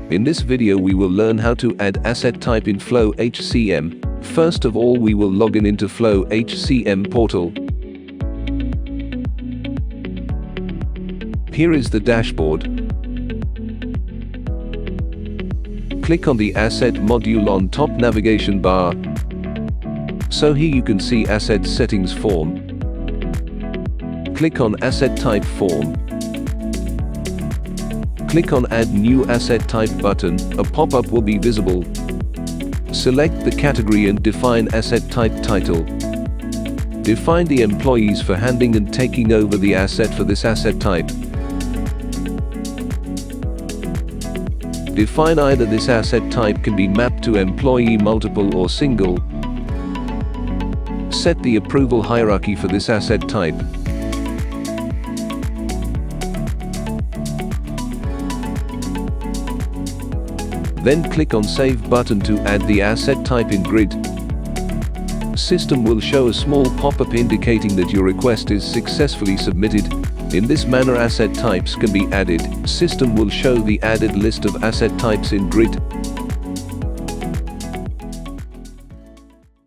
In this video we will learn how to add asset type in FlowHCM. First of all, we will log in into FlowHCM portal. Here is the dashboard. Click on the Asset module on top navigation bar. So here you can see Asset Settings form. Click on Asset Type form. Click on Add New Asset Type button. A pop-up will be visible. Select the category and define asset type title. Define the employees for handling and taking over the asset for this asset type. Define either this asset type can be mapped to employee multiple or single. Set the approval hierarchy for this asset type. Then click on Save button to add the asset type in grid. System will show a small pop-up indicating that your request is successfully submitted. In this manner, asset types can be added. System will show the added list of asset types in grid.